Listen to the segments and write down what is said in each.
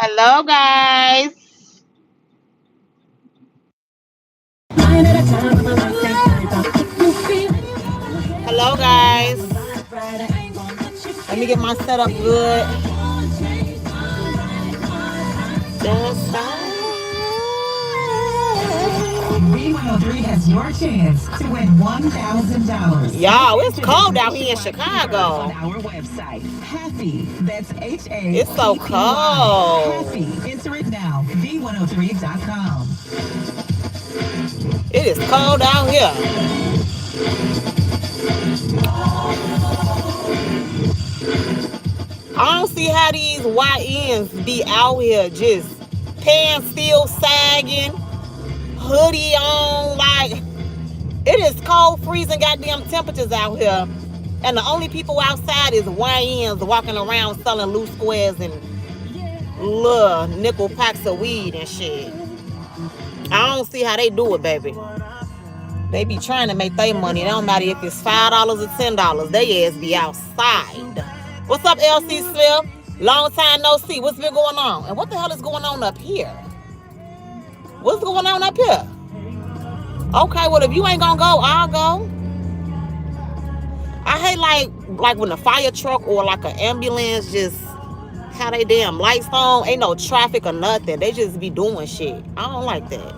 Hello, guys. Hello, guys. Let me get my setup good. B103 has your chance to win $1,000. Y'all, it's cold out here in Chicago. On our website, Happy. That's Happy. It's so cold. Happy. Enter it now. B103.com. It is cold out here. I don't see how these YNs be out here just pants still sagging, hoodie on, like it is cold, freezing goddamn temperatures out here. And the only people outside is YNs walking around selling loose squares and little nickel packs of weed and shit. I don't see how they do it, baby. They be trying to make their money. It don't matter if it's $5 or $10. They ass be outside. What's up, LC Smith? Long time no see. What's been going on? And what the hell is going on up here? What's going on up here? Okay, well, if you ain't gonna go, I'll go. I hate like when a fire truck or like an ambulance just have they damn lights on. Ain't no traffic or nothing. They just be doing shit. I don't like that.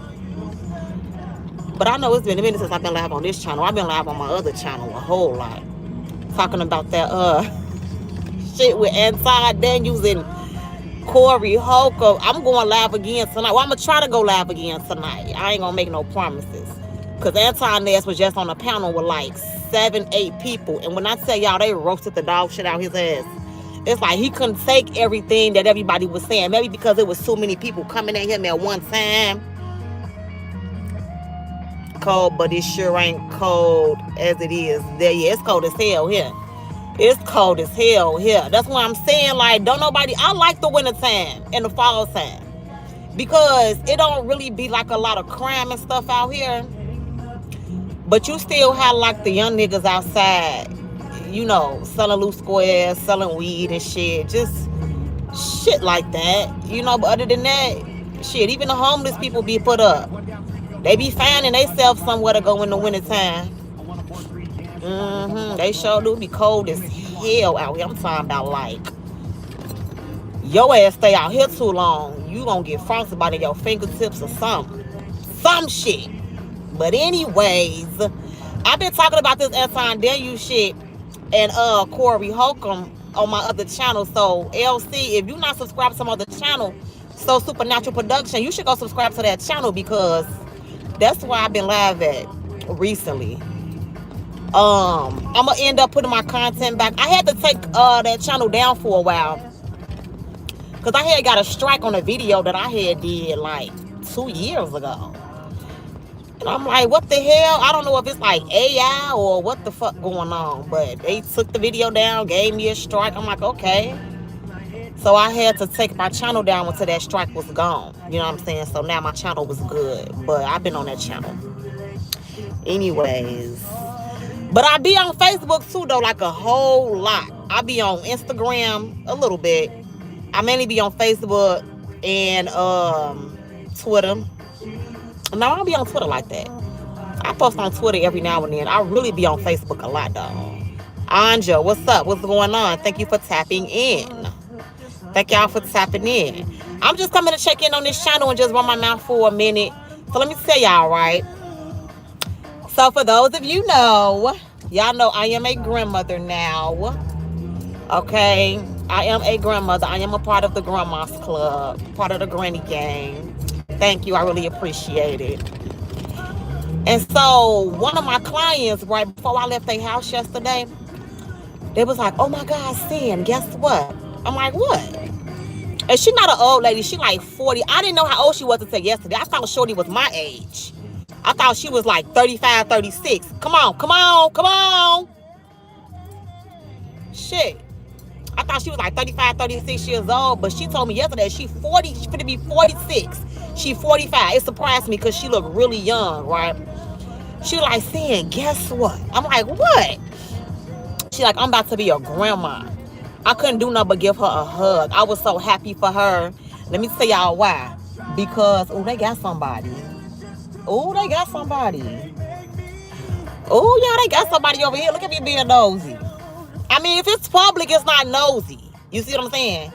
But I know it's been a minute since I've been live on this channel. I've been live on my other channel a whole lot. Talking about that shit with Anti Daniels and Corey Holcomb. I'm going live again tonight. Well, I'm going to try to go live again tonight. I ain't going to make no promises. Because Anti was just on a panel with like 7-8 people. And when I tell y'all, they roasted the dog shit out his ass. It's like he couldn't take everything that everybody was saying. Maybe because it was too many people coming at him at one time. Cold, but it sure ain't cold as it is there. Yeah, it's cold as hell here. It's cold as hell here. That's why I'm saying, like, don't nobody... I like the winter time and the fall time. Because it don't really be like a lot of crime and stuff out here. But you still have like the young niggas outside, you know, selling loose squares, selling weed and shit. Just shit like that. You know, but other than that, shit, even the homeless people be put up. They be finding themselves somewhere to go in the wintertime. They sure do be cold as hell out here. I'm talking about like, your ass stay out here too long, you gonna get frostbite in your fingertips or something. Some shit. But anyways, I've been talking about this Anton Daniel shit and Corey Holcomb on my other channel. So LC, if you're not subscribed to my other channel, So Supernatural Production, you should go subscribe to that channel because that's where I've been live at recently. I'm gonna end up putting my content back. I had to take that channel down for a while because I had got a strike on a video that I had did like 2 years ago. And I'm like, what the hell? I don't know if it's like AI or what the fuck going on, but they took the video down, gave me a strike. I'm like, okay. So I had to take my channel down until that strike was gone. You know what I'm saying? So now my channel was good, but I've been on that channel. Anyways. But I be on Facebook too, though, like a whole lot. I be on Instagram a little bit. I mainly be on Facebook and Twitter. No, I don't be on Twitter like that. I post on Twitter every now and then. I really be on Facebook a lot, though. Anja, what's up? What's going on? Thank you for tapping in. Thank y'all for tapping in. I'm just coming to check in on this channel and just run my mouth for a minute. So let me tell y'all, right? So for those of you know, y'all know I am a grandmother now. Okay? I am a grandmother. I am a part of the Grandma's Club, part of the Granny Gang. Thank you. I really appreciate it. And so one of my clients, right before I left their house yesterday, they was like, oh my God, Sin, guess what? I'm like, what? And she not an old lady. She like 40. I didn't know how old she was until yesterday. I thought Shorty was my age. I thought she was like 35, 36. Come on, come on, come on. Shit. I thought she was like 35, 36 years old, but she told me yesterday she 40, she's gonna be 46. She 45. It surprised me because she looked really young, right? She was like, saying, guess what? I'm like, what? She like, I'm about to be a grandma. I couldn't do nothing but give her a hug. I was so happy for her Let me tell y'all why. Because, oh, they got somebody. Oh, they got somebody. Oh, yeah, they got somebody over here. Look at me being nosy. I mean, if it's public, it's not nosy. You see what I'm saying?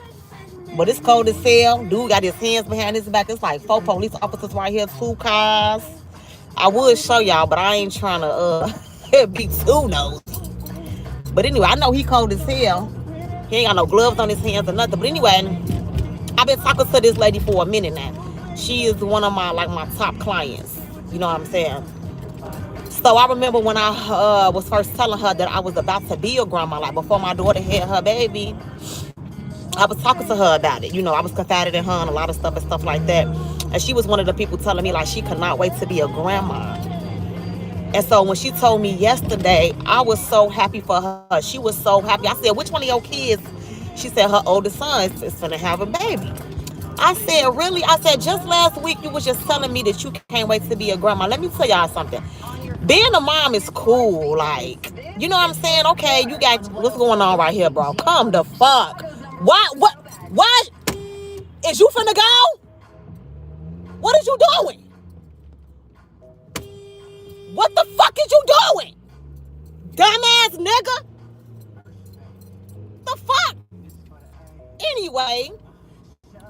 But it's cold as hell. Dude got his hands behind his back. It's like 4 police officers right here, 2 cars. I would show y'all, but I ain't trying to be too nosy. But anyway, I know he cold as hell. He ain't got no gloves on his hands or nothing. But anyway, I've been talking to this lady for a minute now. She is one of my top clients. You know what I'm saying? So I remember when I was first telling her that I was about to be a grandma, like before my daughter had her baby, I was talking to her about it. You know, I was confiding in her and a lot of stuff and stuff like that. And she was one of the people telling me like she could not wait to be a grandma. And so when she told me yesterday, I was so happy for her. She was so happy. I said, which one of your kids? She said her oldest son is going to have a baby. I said, really? I said, just last week you was just telling me that you can't wait to be a grandma. Let me tell y'all something. Being a mom is cool. Like, you know what I'm saying? Okay, you got, what's going on right here, bro? Come the fuck. Why? Is you finna go? What is you doing? What the fuck is you doing? Dumbass nigga. The fuck? Anyway,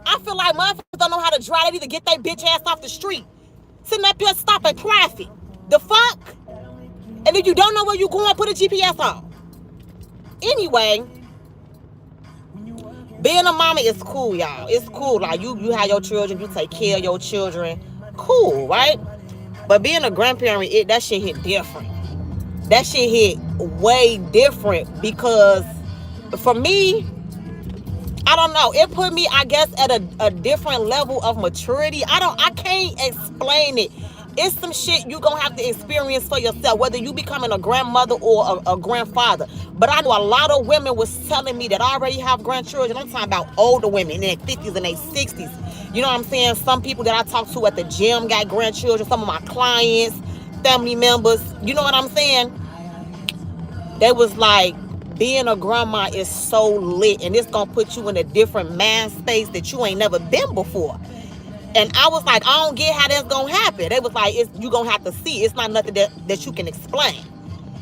I feel like motherfuckers don't know how to drive. They need to get their bitch ass off the street. Sitting up here stopping traffic. The fuck? And if you don't know where you going, put a GPS on. Anyway, being a mama is cool, y'all. It's cool. Like, you have your children, you take care of your children. Cool, right? But being a grandparent, that shit hit different. That shit hit way different because for me, I don't know. It put me, I guess, at a different level of maturity. I can't explain it. It's some shit you gonna have to experience for yourself, whether you becoming a grandmother or a grandfather. But I know a lot of women was telling me that I already have grandchildren. I'm talking about older women in their 50s and their 60s. You know what I'm saying? Some people that I talk to at the gym got grandchildren. Some of my clients, family members. You know what I'm saying? They was like, being a grandma is so lit, and it's gonna put you in a different mind space that you ain't never been before. And I was like, I don't get how that's gonna happen. They was like, you gonna have to see. It's not nothing that you can explain.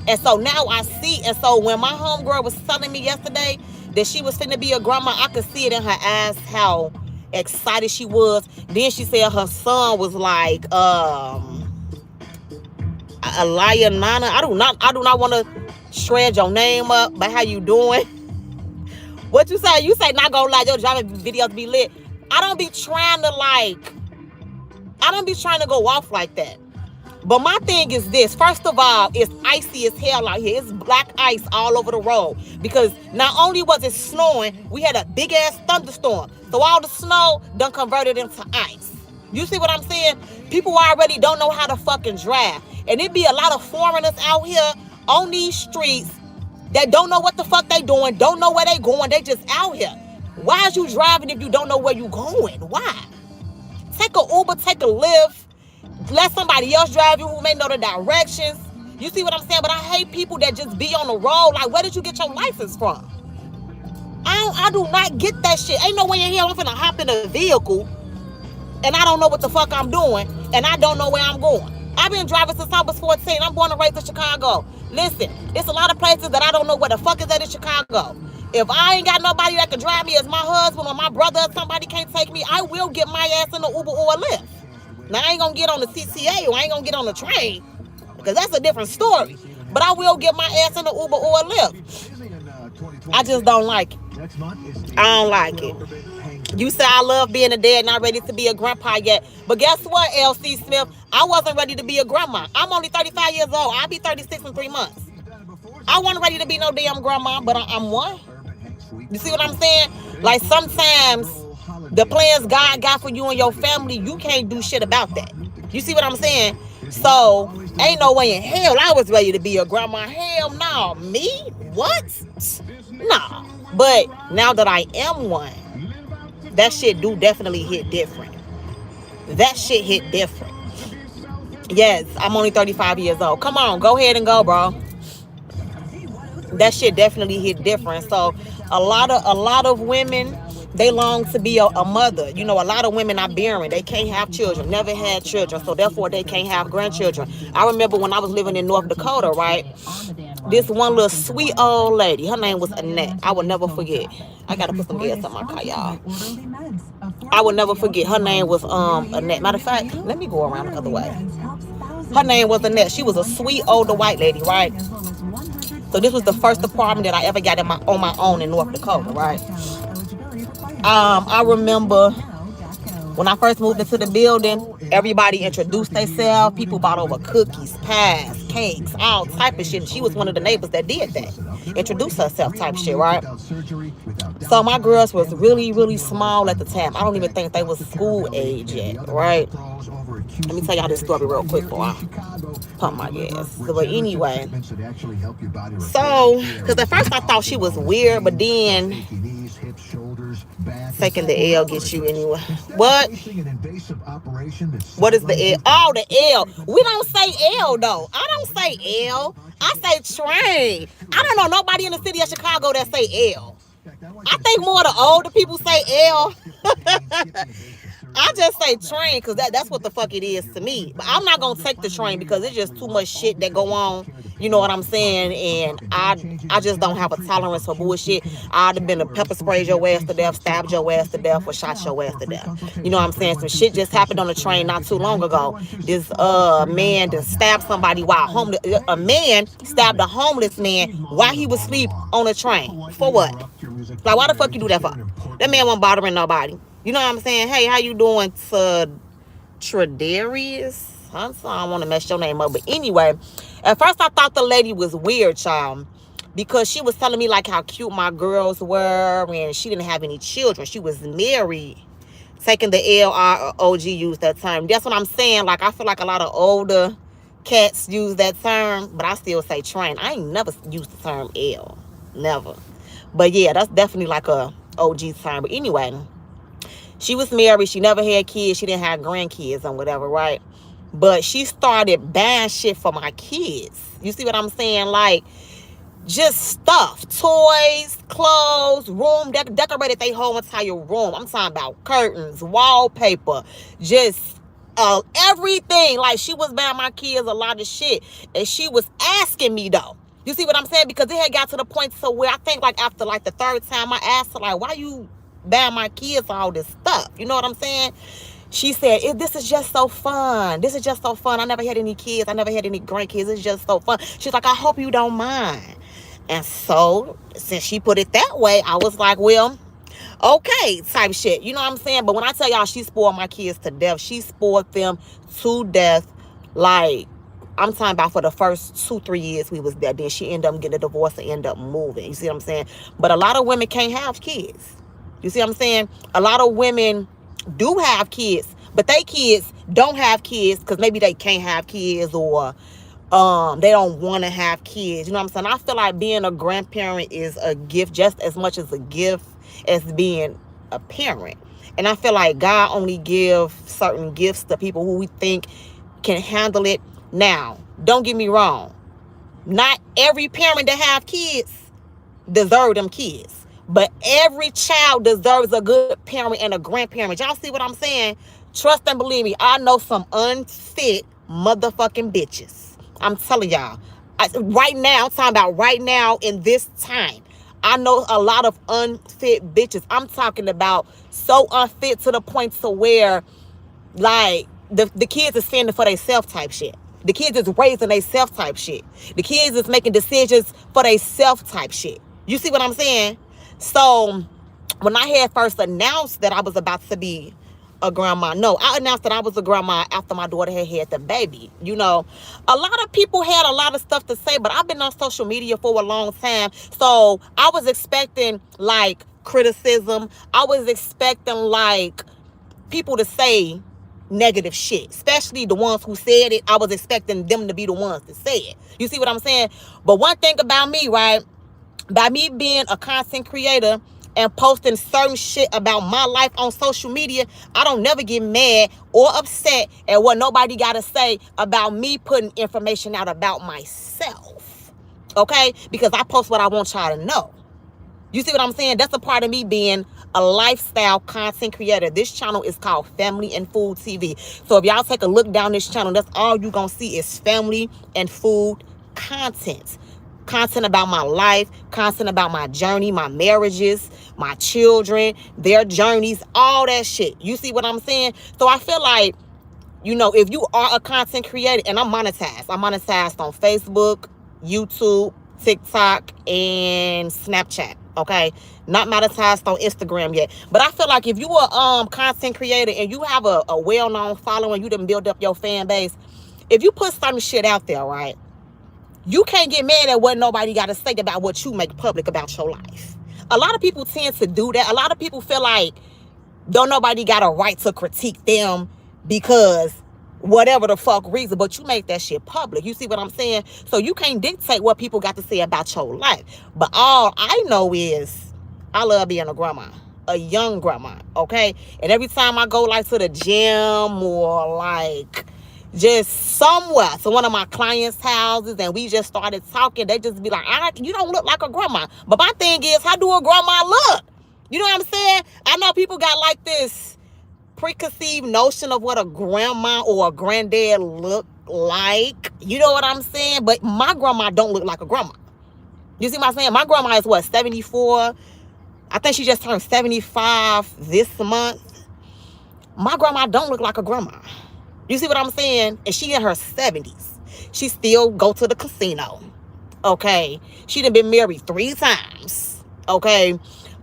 And so now I see. And so when my homegirl was telling me yesterday that she was finna be a grandma, I could see it in her eyes how excited she was. Then she said her son was like, Alaya Nana. I do not want to shred your name up, but how you doing? What you say? You say not gonna lie, your driving videos be lit. I don't be trying to go off like that. But my thing is this. First of all, it's icy as hell out here. It's black ice all over the road. Because not only was it snowing, we had a big ass thunderstorm. So all the snow done converted into ice. You see what I'm saying? People already don't know how to fucking drive. And it be a lot of foreigners out here on these streets that don't know what the fuck they doing, don't know where they going. They just out here. Why is you driving if you don't know where you going? Why? Take a Uber, take a Lyft. Let somebody else drive you who may know the directions. You see what I'm saying? But I hate people that just be on the road. Like, where did you get your license from? I do not get that shit. Ain't no way in hell I'm finna hop in a vehicle and I don't know what the fuck I'm doing and I don't know where I'm going. I've been driving since I was 14. I'm born and raised in Chicago. Listen, it's a lot of places that I don't know where the fuck is at in Chicago. If I ain't got nobody that can drive me as my husband or my brother or somebody can't take me, I will get my ass in an Uber or a Lyft. Now, I ain't going to get on the CCA or I ain't going to get on the train because that's a different story. But I will get my ass in an Uber or a Lyft. I just don't like it. I don't like it. You say I love being a dad, not ready to be a grandpa yet. But guess what, LC Smith? I wasn't ready to be a grandma. I'm only 35 years old. I'll be 36 in 3 months. I wasn't ready to be no damn grandma, but I'm one. You see what I'm saying? Like, sometimes the plans God got for you and your family, you can't do shit about that. You see what I'm saying? So, ain't no way in hell I was ready to be a grandma. Hell no. Me? What? No. But now that I am one, that shit do definitely hit different. That shit hit different. Yes, I'm only 35 years old. Come on, go ahead and go, bro. That shit definitely hit different. So a lot of women they long to be a mother. You know, a lot of women are barren. They can't have children, never had children, so therefore they can't have grandchildren. I remember when I was living in North Dakota, right? This one little sweet old lady, her name was Annette. I will never forget. I gotta put some gas on my car, y'all. I will never forget. Her name was Annette. Matter of fact, let me go around the other way. Her name was Annette. She was a sweet older white lady, right? So this was the first apartment that I ever got on my own in North Dakota, right? I remember when I first moved into the building, everybody introduced themselves. People bought over cookies, pies, cakes, all type of shit. And she was one of the neighbors that did that. Introduced herself type shit, right? So my girls was really, really small at the time. I don't even think they was school age yet, right? Let me tell y'all this story real quick before I pump my gas. But anyway, so, because at first I thought she was weird, but then taking the L gets you anyway. What? What is the L? Oh, the L. We don't say L though. I don't say L. I say train. I don't know nobody in the city of Chicago that say L. I think more of the older people say L. I just say train because that's what the fuck it is to me. But I'm not gonna take the train because it's just too much shit that go on. You know what I'm saying? And I just don't have a tolerance for bullshit. I'd have been a pepper sprayed your ass to death, stabbed your ass to death, or shot your ass to death. You know what I'm saying? Some shit just happened on the train not too long ago. This man just stabbed somebody while homeless. A man stabbed a homeless man while he was asleep on a train. For what? Like, why the fuck you do that for? That man wasn't bothering nobody. You know what I'm saying? Hey, how you doing, Tradarius? I'm sorry, I don't want to mess your name up. But anyway, at first I thought the lady was weird, child. Because she was telling me, like, how cute my girls were. And she didn't have any children. She was married. Taking the L, OG used that term. That's what I'm saying. Like, I feel like a lot of older cats use that term. But I still say train. I ain't never used the term L. Never. But yeah, that's definitely like a OG term. But anyway, she was married. She never had kids. She didn't have grandkids or whatever, right? But she started buying shit for my kids. You see what I'm saying? Like, just stuff. Toys, clothes, room. Decorated their whole entire room. I'm talking about curtains, wallpaper, just everything. Like, she was buying my kids a lot of shit. And she was asking me, though. You see what I'm saying? Because it had got to the point to where I think, like, after, like, the third time I asked her, like, why you buying my kids all this stuff? You know what I'm saying? She said, this is just so fun. This is just so fun. I never had any kids. I never had any grandkids. It's just so fun. She's like, I hope you don't mind. And so, since she put it that way, I was like, well, okay, type shit. You know what I'm saying? But when I tell y'all she spoiled my kids to death, she spoiled them to death. Like, I'm talking about for the first 2-3 years we was there. Then she ended up getting a divorce and ended up moving. You see what I'm saying? But a lot of women can't have kids. You see what I'm saying? A lot of women do have kids, but they kids don't have kids because maybe they can't have kids or they don't want to have kids. You know what I'm saying? I feel like being a grandparent is a gift just as much as a gift as being a parent. And I feel like God only gives certain gifts to people who we think can handle it. Now, don't get me wrong. Not every parent that have kids deserve them kids. But every child deserves a good parent and a grandparent. Y'all see what I'm saying? Trust and believe me, I know some unfit motherfucking bitches. I'm telling y'all. Right now, I'm talking about right now in this time. I know a lot of unfit bitches. I'm talking about so unfit to the point to where, like, the kids are standing for themselves type shit. The kids is raising themselves type shit. The kids is making decisions for themselves type shit. You see what I'm saying? So, when I had first announced that I was about to be a grandma, no, I announced that I was a grandma after my daughter had the baby. You know, a lot of people had a lot of stuff to say, but I've been on social media for a long time. So, I was expecting, like, criticism. I was expecting, like, people to say negative shit, especially the ones who said it. I was expecting them to be the ones to say it. You see what I'm saying? But one thing about me, right? By me being a content creator and posting certain shit about my life on social media, I don't never get mad or upset at what nobody got to say about me putting information out about myself. Okay? Because I post what I want y'all to know. You see what I'm saying? That's a part of me being a lifestyle content creator. This channel is called Family and Food TV. So if y'all take a look down this channel, that's all you gonna see is family and food content. Content about my life, content about my journey, my marriages, my children, their journeys, all that shit. You see what I'm saying? So I feel like, if you are a content creator, and I'm monetized. I'm monetized on Facebook, YouTube, TikTok, and Snapchat. Okay, not monetized on Instagram yet. But I feel like if you are content creator and you have a well-known following, you done build up your fan base. If you put some shit out there, right, you can't get mad at what nobody got to say about what you make public about your life. A lot of people tend to do that. A lot of people feel like don't nobody got a right to critique them because whatever the fuck reason, but you make that shit public. You see what I'm saying? So you can't dictate what people got to say about your life. But all I know is I love being a grandma, a young grandma, okay? And every time I go like to the gym or like just somewhere to one of my clients' houses and we just started talking, they just be like, you don't look like a grandma. But my thing is, how do a grandma look? You know what I'm saying? I know people got like this preconceived notion of what a grandma or a granddad look like. You know what I'm saying? But my grandma don't look like a grandma. You see what I'm saying? My grandma is what, 74? I think she just turned 75 this month. My grandma don't look like a grandma. You see what I'm saying? And she in her 70s. She still go to the casino. Okay. She done been married 3 times. Okay.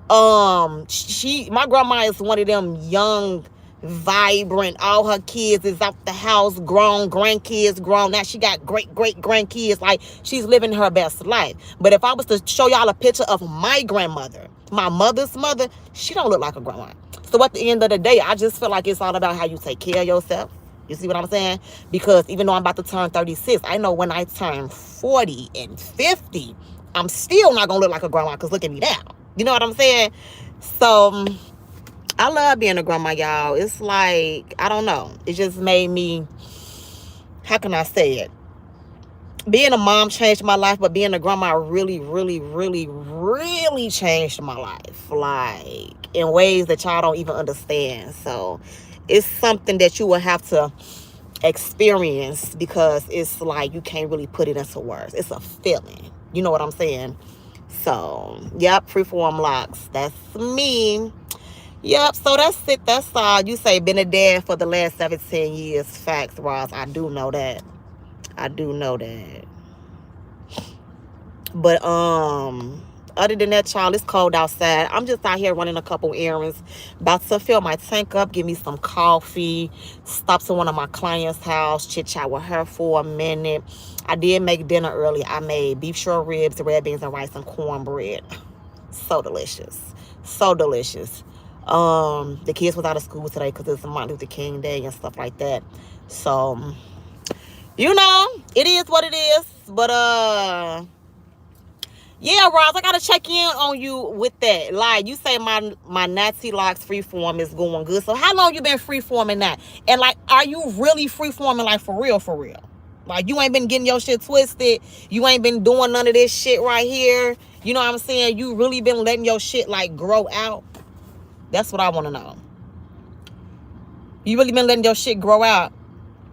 My grandma is one of them young, vibrant, all her kids is out the house, grown, grandkids grown. Now she got great grandkids. Like, she's living her best life. But if I was to show y'all a picture of my grandmother, my mother's mother, she don't look like a grandma. So at the end of the day, I just feel like it's all about how you take care of yourself. You see what I'm saying? Because even though I'm about to turn 36, I know when I turn 40 and 50, I'm still not gonna look like a grandma, because look at me now. You know what I'm saying? So I love being a grandma, y'all. It's like, I don't know. It just made me, how can I say it? Being a mom changed my life, but being a grandma really, really, really, really changed my life. Like, in ways that y'all don't even understand. So it's something that you will have to experience, because it's like you can't really put it into words. It's a feeling. You know what I'm saying? So, yep, freeform locks. That's me. Yep, so that's it. That's all. You say been a dad for the last 17 years. Facts, Ross. I do know that. I do know that. But other than that, child, it's cold outside. I'm just out here running a couple errands. About to fill my tank up, give me some coffee, stop to one of my clients' house, chit-chat with her for a minute. I did make dinner early. I made beef short ribs, red beans and rice, and cornbread. So delicious. So delicious. The kids was out of school today because it's Martin Luther King Day and stuff like that. So, it is what it is. But yeah, Roz, I gotta check in on you with that. Like, you say my Nazi locks freeform is going good. So how long you been freeforming that? And like, are you really freeforming, like, for real, for real? Like, you ain't been getting your shit twisted. You ain't been doing none of this shit right here. You know what I'm saying? You really been letting your shit like grow out. That's what I want to know. You really been letting your shit grow out?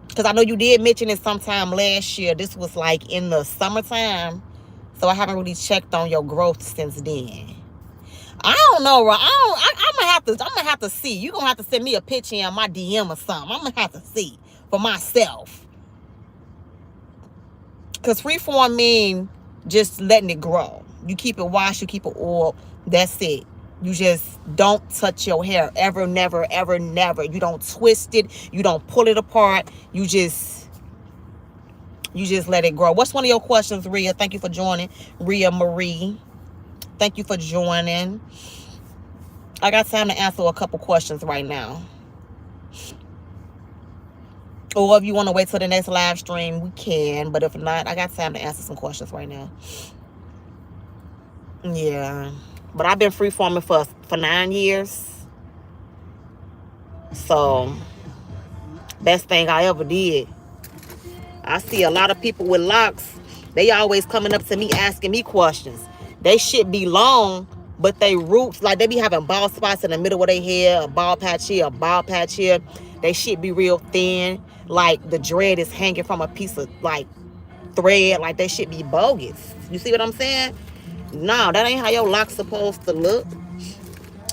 Because I know you did mention it sometime last year. This was like in the summertime. So I haven't really checked on your growth since then. I don't know, Rob. I'm gonna have to see. You're gonna have to send me a picture in my DM or something. I'm gonna have to see for myself. Because freeform mean just letting it grow. You keep it washed, you keep it oiled. That's it. You just don't touch your hair ever, never, ever, never. You don't twist it. You don't pull it apart. You just let it grow. What's one of your questions, Rhea? Thank you for joining. Rhea Marie. Thank you for joining. I got time to answer a couple questions right now. Or if you want to wait till the next live stream, we can. But if not, I got time to answer some questions right now. Yeah. But I've been freeforming for 9 years. So, best thing I ever did. I see a lot of people with locks. They always coming up to me asking me questions. They shit be long, but they roots, like they be having bald spots in the middle of their hair, a bald patch here, a bald patch here. They shit be real thin, like the dread is hanging from a piece of like thread, like they should be bogus. You see what I'm saying? No, that ain't how your locks supposed to look.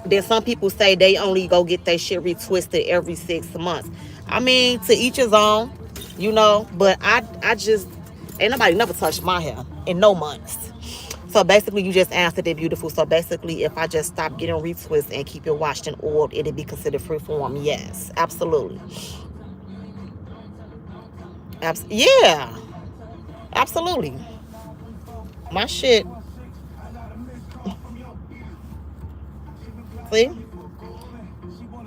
Then some people say they only go get their shit retwisted every 6 months. I mean, to each his own, you know. But I just ain't nobody never touched my hair in no months. So basically, you just answered it beautiful. So basically, if I just stop getting retwists and keep it washed and oiled, it'd be considered freeform. Yes, absolutely. Yeah, absolutely. My shit. See,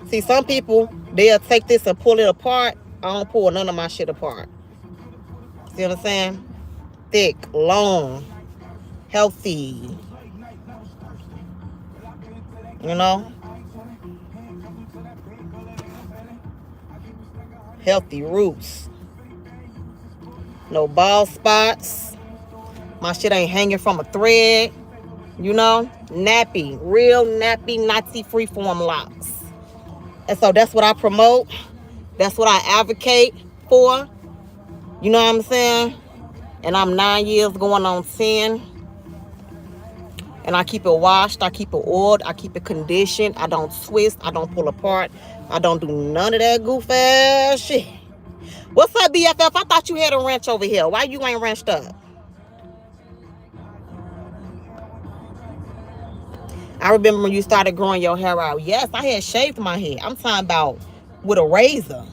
see, some people they'll take this and pull it apart. I don't pull none of my shit apart. See what I'm saying? Thick, long, healthy. You know, healthy roots. No bald spots. My shit ain't hanging from a thread. You know, nappy, real nappy, Nazi freeform locks. And so that's what I promote. That's what I advocate for. You know what I'm saying? And I'm 9 years going on 10. And I keep it washed. I keep it oiled. I keep it conditioned. I don't twist. I don't pull apart. I don't do none of that goof ass shit. What's up, BFF? I thought you had a wrench over here. Why you ain't wrenched up? I remember when you started growing your hair out. Yes, I had shaved my head. I'm talking about with a razor.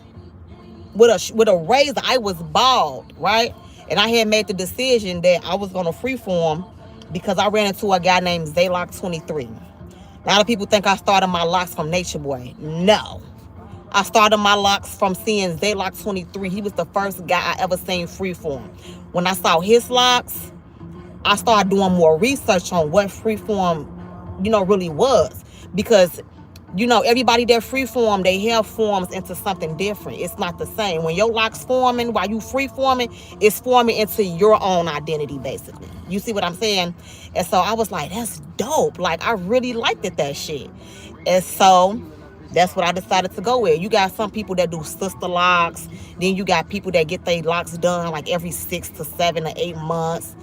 With a razor, I was bald, right? And I had made the decision that I was gonna freeform because I ran into a guy named Zaylock23. A lot of people think I started my locks from Nature Boy. No. I started my locks from seeing Zaylock23. He was the first guy I ever seen freeform. When I saw his locks, I started doing more research on what freeform, you know, really was. Because, you know, everybody that freeform, their hair forms into something different. It's not the same. When your locks forming, while you freeforming, it's forming into your own identity, basically. You see what I'm saying? And so I was like, that's dope. Like, I really liked that shit. And so that's what I decided to go with. You got some people that do sister locks. Then you got people that get their locks done like every 6 to 7 to 8 months.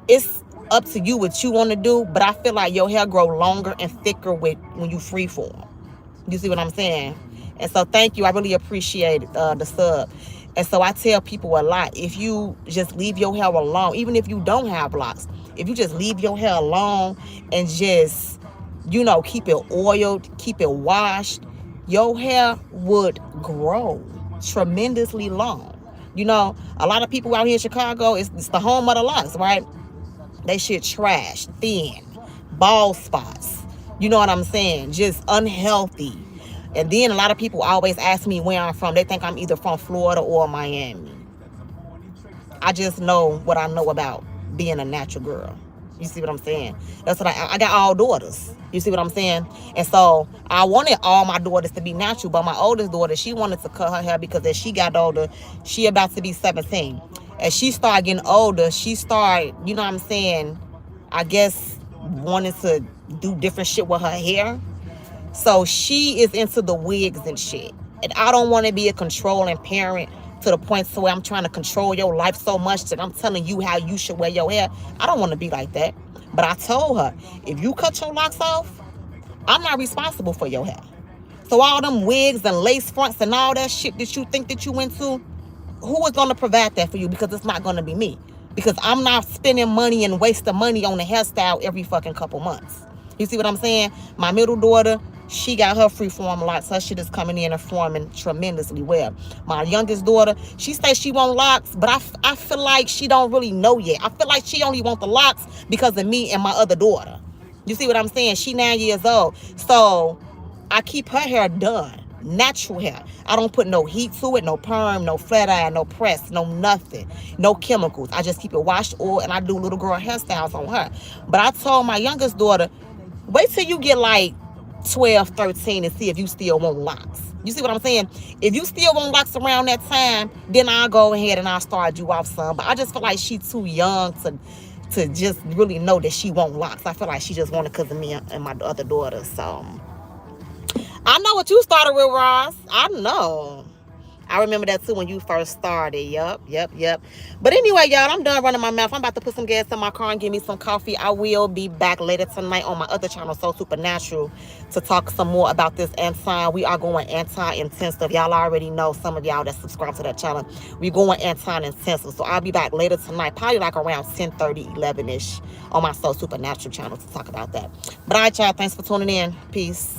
It's up to you what you want to do, but I feel like your hair grow longer and thicker when you freeform. You see what I'm saying? And so thank you. I really appreciate the sub. And so I tell people a lot, if you just leave your hair alone, even if you don't have locks, if you just leave your hair alone and just, you know, keep it oiled, keep it washed, your hair would grow tremendously long. You know, a lot of people out here in Chicago, it's the home of the locks, right? They shit trash, thin, bald spots. You know what I'm saying? Just unhealthy. And then a lot of people always ask me where I'm from. They think I'm either from Florida or Miami. I just know what I know about being a natural girl. You see what I'm saying? That's what I got all daughters. You see what I'm saying? And so I wanted all my daughters to be natural, but my oldest daughter, she wanted to cut her hair because as she got older, she about to be 17. As she started getting older, she started, you know what I'm saying, I guess wanted to do different shit with her hair. So she is into the wigs and shit. And I don't want to be a controlling parent to the point so where I'm trying to control your life so much that I'm telling you how you should wear your hair. I don't want to be like that. But I told her, if you cut your locks off, I'm not responsible for your hair. So all them wigs and lace fronts and all that shit that you think that you into, who is going to provide that for you? Because it's not going to be me. Because I'm not spending money and wasting money on a hairstyle every fucking couple months. You see what I'm saying? My middle daughter, she got her freeform locks. Her shit is coming in and forming tremendously well. My youngest daughter, she says she want locks, but I feel like she don't really know yet. I feel like she only want the locks because of me and my other daughter. You see what I'm saying? She 9 years old. So I keep her hair done. Natural hair. I don't put no heat to it, no perm, no flat iron, no press, no nothing, no chemicals. I just keep it washed oil and I do little girl hairstyles on her. But I told my youngest daughter, wait till you get like 12, 13 and see if you still want locks. You see what I'm saying? If you still want locks around that time, then I'll go ahead and I'll start you off some. But I just feel like she's too young to just really know that she won't locks. I feel like she just wanted because of me and my other daughter. So I know what you started with, Ross. I know. I remember that too when you first started. Yep. But anyway, y'all, I'm done running my mouth. I'm about to put some gas in my car and give me some coffee. I will be back later tonight on my other channel, So Supernatural, to talk some more about this we are going anti-intensive. Y'all already know, some of y'all that subscribe to that channel, we're going anti-intensive. So I'll be back later tonight, probably like around 10:30, 11-ish on my So Supernatural channel to talk about that. But all right, y'all, thanks for tuning in. Peace.